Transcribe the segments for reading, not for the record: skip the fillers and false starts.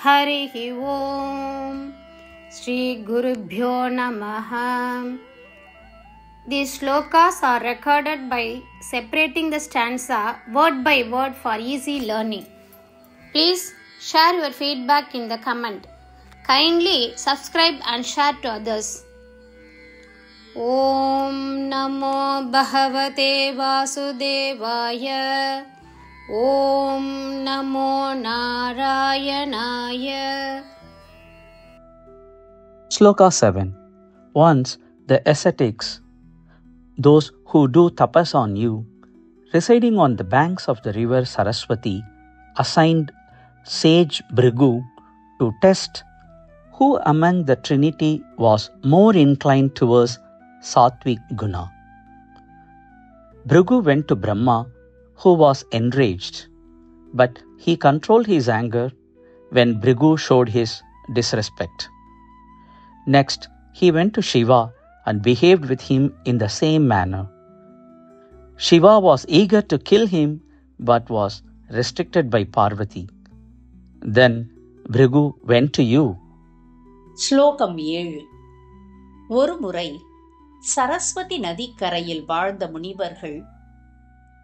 हरिः ओम श्री गुरुभ्यो नमः. These shlokas are recorded by separating the stanza word by word for easy learning. Please share your feedback in the comment. Kindly subscribe and share to others. Om Namo Bhagavate Vasudevaya. Om Namo Narayanaya. Sloka 7. Once the ascetics, those who do tapas on you, residing on the banks of the river Saraswati, assigned sage Bhrigu to test who among the trinity was more inclined towards Sattvic Guna. Bhrigu went to Brahma, who was enraged, but he controlled his anger when Bhrigu showed his disrespect. Next, he went to Shiva and behaved with him in the same manner. Shiva was eager to kill him but was restricted by Parvati. Then Bhrigu went to you. ஸ்லோகம் 7. ஒருமுறை சரஸ்வதி நதிக்கரையில் வாழ்ந்த முனிவர்கள்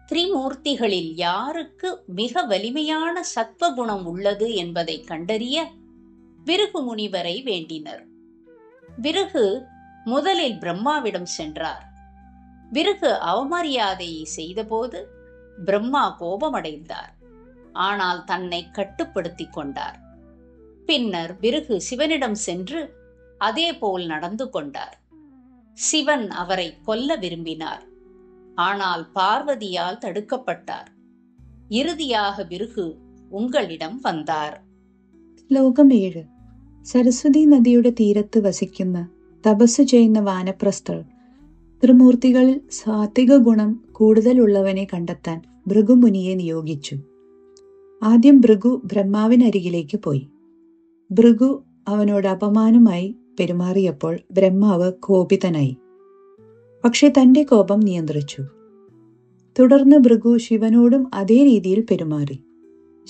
திரிமூர்த்திகளில் யாருக்கு மிக வலிமையான சத்வகுணம் உள்ளது என்பதை கண்டறிய பிருகு முனிவரை வேண்டினர். பிருகு முதலில் பிரம்மாவிடம் சென்றார். பிருகு அவமரியாதையை செய்தபோது பிரம்மா கோபமடைந்தார். ஆனால் தன்னை கட்டுப்படுத்திக் கொண்டார். பின்னர் பிருகு சிவனிடம் சென்று அதேபோல் நடந்து கொண்டார். சிவன் அவரை கொல்ல விரும்பினார். ஆனால் பார்வதியால் தடுக்கப்பட்டார். இறுதியாக பிருகு உங்களிடம் വந்தாർ. ശ്ലോകം 7. സരസ്വതി നദിയുടെ തീരത്ത് വസിക്കുന്ന തപസ് ചെയ്യുന്ന വാനപ്രസ്ഥർ ത്രിമൂർത്തികളിൽ സാത്വിക ഗുണം കൂടുതലുള്ളവനെ കണ്ടെത്താൻ ഭൃഗുമുനിയെ നിയോഗിച്ചു. ആദ്യം ഭൃഗു ബ്രഹ്മാവിനരികിലേക്ക് പോയി. ഭൃഗു അവനോട് അപമാനമായി പെരുമാറിയപ്പോൾ ബ്രഹ്മാവ് കോപിതനായി. പക്ഷെ തന്റെ കോപം നിയന്ത്രിച്ചു. തുടർന്ന് ഭൃഗു ശിവനോടും അതേ രീതിയിൽ പെരുമാറി.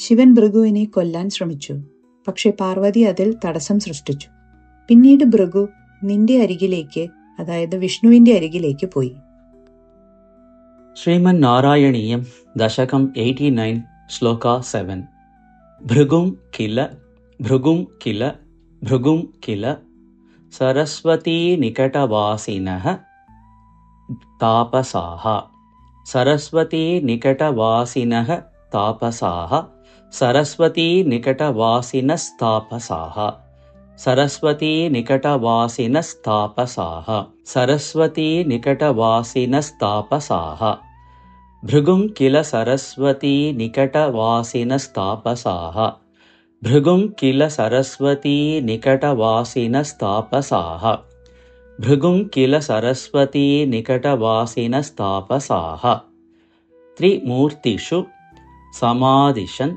ശിവൻ ഭൃഗുവിനെ കൊല്ലാൻ ശ്രമിച്ചു. പക്ഷെ പാർവതി അതിൽ തടസ്സം സൃഷ്ടിച്ചു. പിന്നീട് ഭൃഗു നിന്റെ അരികിലേക്ക്, അതായത് വിഷ്ണുവിന്റെ അരികിലേക്ക് പോയി. ശ്രീമൻ നാരായണീയം ദശകം 89 ശ്ലോക 7. ഭൃഗും കില ഭൃഗും കില സരസ്വതീ നികടവാസിനഃ താപസാഃ സരസ്വതീ നികടവാസിനഃ താപസാഃ സരസ്വതീ നികടവാസിനസ്താപസാഃ സരസ്വതീ നികടവാസിനസ്താപസാഃ സരസ്വതീ നികടവാസിനസ്താപസാഃ ഭൃഗും കില സരസ്വതീ നികടവാസിനസ്താപസാഃ ഭൃഗും കില സരസ്വതീ നികടവാസിനസ്താപസാഃ ഭൃഗും കില സരസ്വതീ നികടവാസിനസ്താപസാഃ ത്രിമൂർത്തിഷു സമാദിശൻ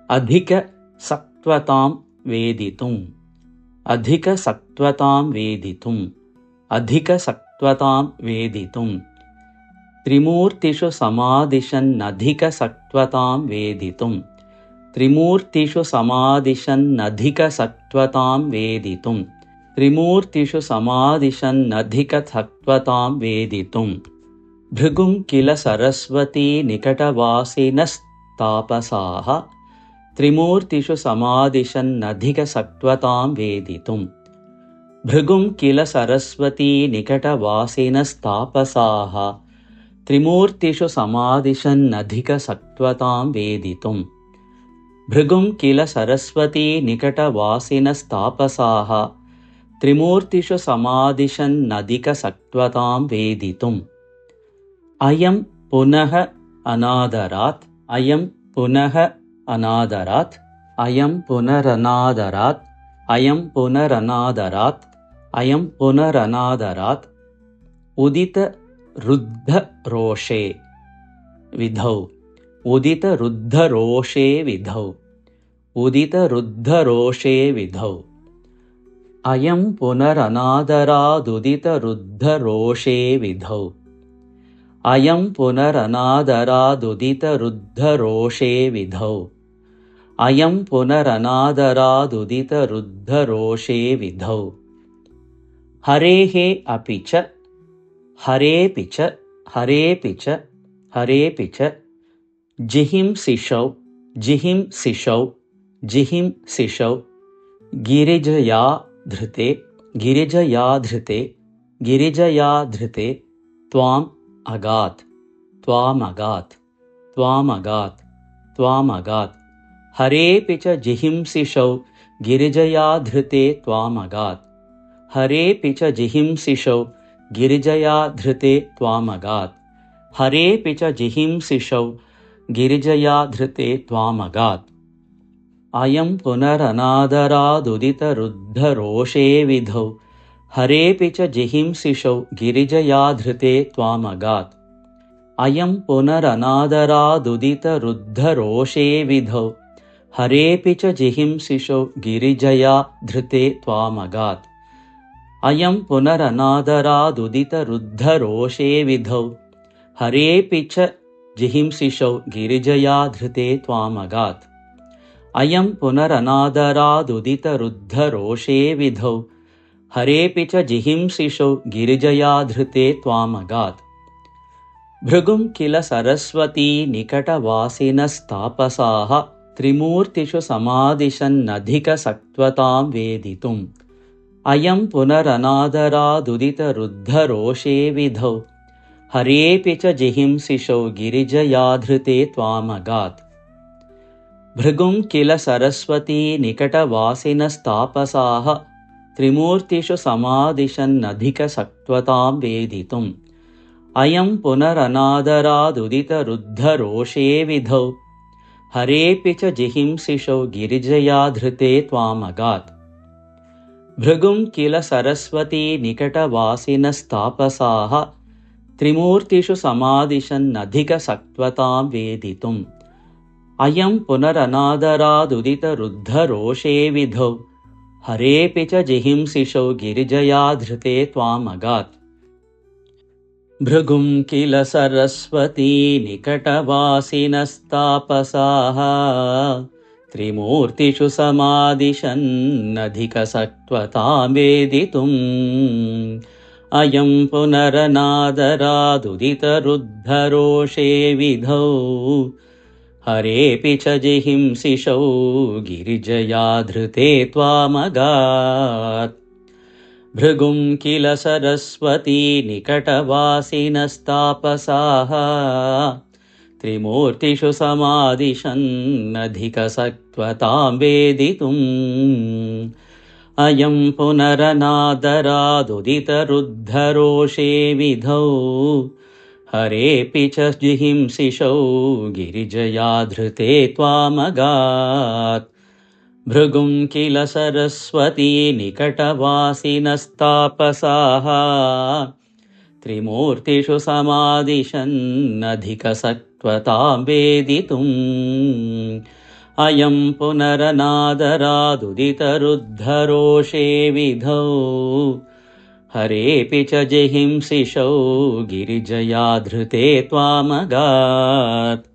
അധിക സത്വതാം വേദിതും ത്രിമൂർത്തിഷു സമാദിശന്നധിക സത്വതാം വേദിതും ത്രിമൂർത്തിഷു സമാദിശന്നധിക സത്വതാം വേദിതും ത്രിമൂർത്തിഷു സമാദിശന്നധിക സത്വതാം വേദിതും ഭൃഗും കില സരസ്വതീ നികടവാസിനസ്താപസാഃ ത്രിമൂർത്തിഷു സമാദിശന്നധിക സത്വതാം വേദിതും ഭൃഗും കില സരസ്വതീ നികടവാസിനസ്താപസാഃ ത്രിമൂർത്തിഷു സമാദിശന്നധിക സത്വതാം വേദിതും ഭൃഗും കില സരസ്വതീ നികടവാസിനസ്താപസാഃ ത്രിമൂർത്തിഷു സമാദിശന്നധിക സത്വതാം വേദിതും അയം പുനഃ അനാദരാത് ഉദിത രുദ്ധരോഷേ വിധൗ അയം പുനരനാദരാദുദിത രുദ്ധരോഷേ വിധൗ अयं पुनरनादरादुदितरुद्धरोषे विधौ अयं पुनरनादरादुदितरुद्धरोषे विधौ हरेः अपि च हरेऽपि च हरेऽपि च हरेऽपि च जिहिंसिषौ जिहिंसिषौ जिहिंसिषौ गिरिजया धृते गिरिजया धृते गिरिजया धृते त्वाम् अगात् त्वामगात् त्वामगात् त्वामगात् हरेऽपि च जिहिंसिषौ गिरिजया धृते त्वामगात् हरेऽपि च जिहिंसिषौ गिरिजया धृते त्वामगात् हरेऽपि च जिहिंसिषौ गिरिजया धृते त्वामगात् अयं पुनरनादरादुदितरुद्धरोषे विधौ हरेऽपि च जिहिंसिषौ गिरिजया धृते त्वामगात् अयं पुनरनादरादुदितरुद्धरोषे विधौ हरेऽपि च जिहिंसिषौ गिरिजया धृते त्वामगात् अयं पुनरनादरादुदितरुद्धरोषे विधौ हरेऽपि च जिहिंसिषौ गिरिजया धृते त्वामगात् अयं पुनरनादरादुदितरुद्धरोषे विधौ हरेऽपि च जिहिंसिषौ गिरिजया धृते त्वामगात् भृगुं किल सरस्वती निकटवासिनस्तापसाः त्रिमूर्तिषु समादिशन्नधिकसत्त्वतां वेदितुम् अयं पुनरनादरादुदितरुद्धरोषे विधौ हरेऽपि च जिहिंसिषौ गिरिजया धृते त्वामगात् भृगुं किल सरस्वती निकटवासिनस्तापसाः त्रिमूर्तिषु समादिशन्नधिकसत्त्वतां वेदितुम् अयं पुनरनादरादुदितरुद्धरोषे विधौ हरेऽपि च जिहिंसिषौ गिरिजया धृते त्वामगात् भृगुं किल सरस्वती निकटवासिनस्तापसाः त्रिमूर्तिषु समादिशन्नधिकसत्त्वतां वेदितुम् अयं पुनरनादरादुदितरुद्धरोषे विधौ हरेऽपि च जिहिंसिषौ गिरिजया धृते त्वामगात् भृगुं किल सरस्वती निकटवासिनस्तापसाः त्रिमूर्तिषु समादिशन्नधिकसत्त्वतां वेदितुम् अयं पुनरनादरादुदितरुद्धरोषे विधौ हरेऽपि च जिहिंसिषौ गिरिजया धृते त्वामगात् भृगुं किल सरस्वती निकटवासिनस्तापसाः त्रिमूर्तिषु समादिशन्नधिकसत्त्वतां वेदितुम् अयं पुनरनादरादुदितरुद्धरोषे विधौ हरेऽपि च जिहिंसिषौ गिरिजया धृते त्वामगात् भृगुं किल सरस्वती निकटवासिनस्तापसाः त्रिमूर्तिषु समादिशन्नधिकसत्त्वतां वेदितुम् अयं पुनरनादरादुदितरुद्धरोषे विधौ हरेऽपि च जिहिंसिषौ गिरिजया धृते त्वामगात्